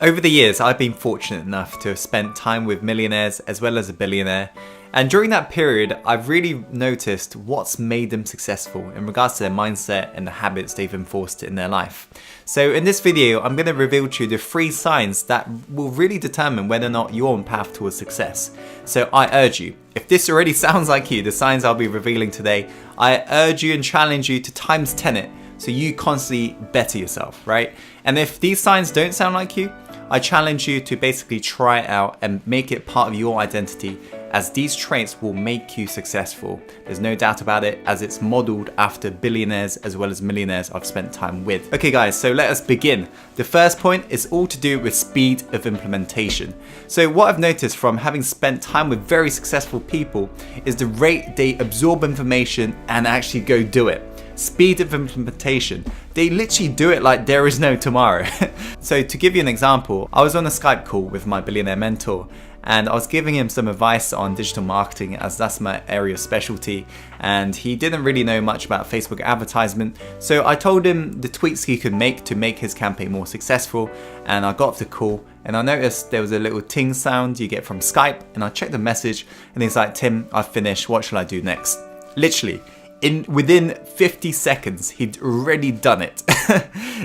Over the years, I've been fortunate enough to have spent time with millionaires as well as a billionaire. And during that period, I've really noticed what's made them successful in regards to their mindset and the habits they've enforced in their life. So in this video, I'm going to reveal to you the 3 signs that will really determine whether or not you're on path towards success. So I urge you, if this already sounds like you, the signs I'll be revealing today, I urge you and challenge you to times 10 it so you constantly better yourself, right? And if these signs don't sound like you, I challenge you to basically try it out and make it part of your identity, as these traits will make you successful. There's no doubt about it, as it's modeled after billionaires as well as millionaires I've spent time with. Okay guys, so let us begin. The first point is all to do with speed of implementation. So what I've noticed from having spent time with very successful people is the rate they absorb information and actually go do it. Speed of implementation. They literally do it like there is no tomorrow. So to give you an example, I was on a Skype call with my billionaire mentor and I was giving him some advice on digital marketing, as that's my area of specialty, and he didn't really know much about Facebook advertisement. So I told him the tweaks he could make to make his campaign more successful, and I got off the call and I noticed there was a little ting sound you get from Skype, and I checked the message and he's like, "Tim, I've finished, what shall I do next?" Literally, within 50 seconds, he'd already done it.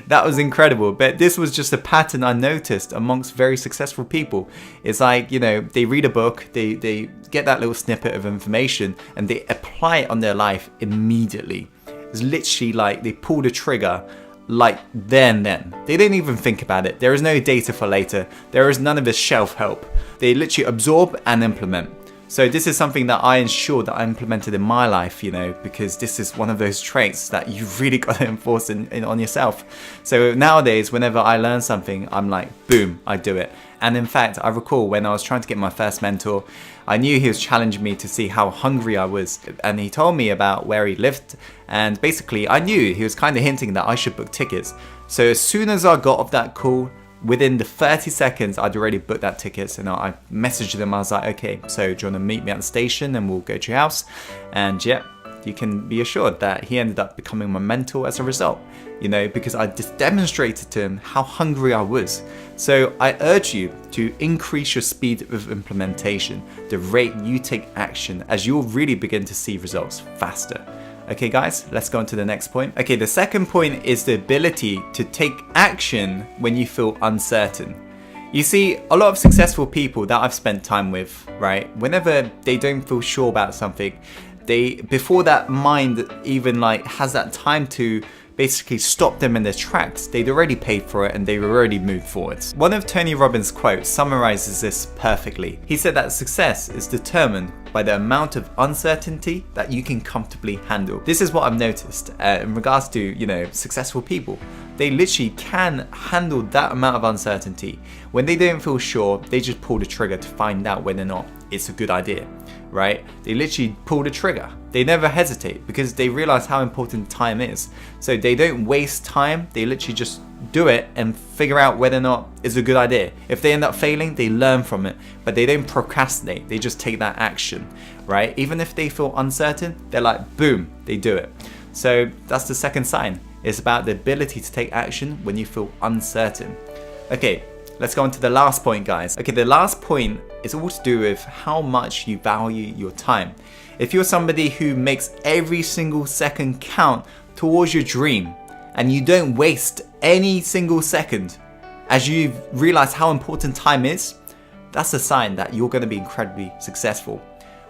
That was incredible. But this was just a pattern I noticed amongst very successful people. It's like, you know, they read a book, they get that little snippet of information and they apply it on their life immediately. It's literally like they pull the trigger like then. They don't even think about it. There is no data for later. There is none of this shelf help. They literally absorb and implement. So this is something that I ensure that I implemented in my life, you know, because this is one of those traits that you've really got to enforce on yourself. So nowadays, whenever I learn something, I'm like, boom, I do it. And in fact, I recall when I was trying to get my first mentor, I knew he was challenging me to see how hungry I was. And he told me about where he lived. And basically, I knew he was kind of hinting that I should book tickets. So as soon as I got off that call, within the 30 seconds, I'd already booked that tickets, and I messaged them. I was like, okay, so do you want to meet me at the station and we'll go to your house? And yeah, you can be assured that he ended up becoming my mentor as a result, you know, because I just demonstrated to him how hungry I was. So I urge you to increase your speed of implementation, the rate you take action, as you'll really begin to see results faster. Okay guys, let's go on to the next point. Okay, the second point is the ability to take action when you feel uncertain. You see, a lot of successful people that I've spent time with, right, whenever they don't feel sure about something, before that mind even like has that time to basically stop them in their tracks, they'd already paid for it and they've already moved forwards. One of Tony Robbins' quotes summarizes this perfectly. He said that success is determined by the amount of uncertainty that you can comfortably handle. This is what I've noticed in regards to, you know, successful people. They literally can handle that amount of uncertainty. When they don't feel sure, they just pull the trigger to find out whether or not it's a good idea, right? They literally pull the trigger. They never hesitate because they realize how important time is. So they don't waste time, they literally just do it and figure out whether or not it's a good idea. If they end up failing, they learn from it, but they don't procrastinate, they just take that action, right? Even if they feel uncertain, they're like, boom, they do it. So that's the second sign. It's about the ability to take action when you feel uncertain. Okay, let's go on to the last point, guys. Okay, the last point is all to do with how much you value your time. If you're somebody who makes every single second count towards your dream and you don't waste any single second as you realize how important time is, that's a sign that you're going to be incredibly successful.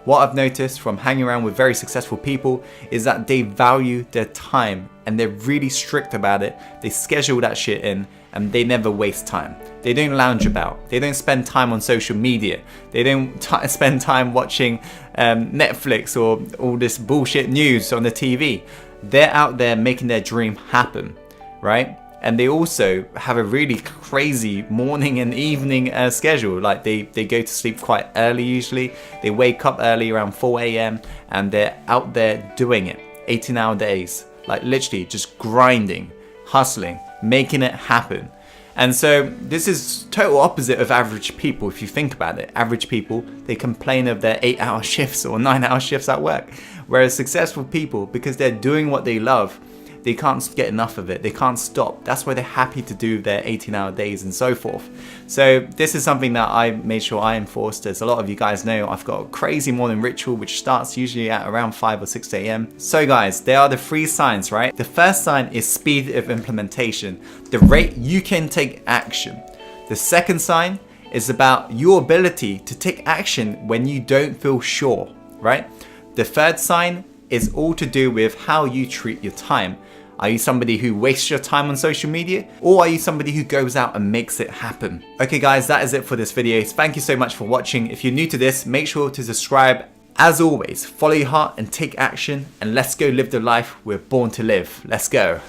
What I've noticed from hanging around with very successful people is that they value their time and they're really strict about it. They schedule that shit in and they never waste time. They don't lounge about. They don't spend time on social media. They don't spend time watching Netflix or all this bullshit news on the TV. They're out there making their dream happen, right? And they also have a really crazy morning and evening schedule. Like they go to sleep quite early usually. They wake up early around 4 a.m. and they're out there doing it. 18-hour days. Like literally just grinding, hustling, making it happen. And so this is total opposite of average people if you think about it. Average people, they complain of their 8-hour shifts or 9-hour shifts at work. Whereas successful people, because they're doing what they love, they can't get enough of it. They can't stop. That's why they're happy to do their 18-hour days and so forth. So this is something that I made sure I enforced. As a lot of you guys know, I've got a crazy morning ritual which starts usually at around 5 or 6 a.m. So guys, there are the 3 signs, right? The first sign is speed of implementation, the rate you can take action. The second sign is about your ability to take action when you don't feel sure, right? The third sign is all to do with how you treat your time. Are you somebody who wastes your time on social media, or are you somebody who goes out and makes it happen? Okay guys, that is it for this video. Thank you so much for watching. If you're new to this, make sure to subscribe. As always, follow your heart and take action, and let's go live the life we're born to live. Let's go.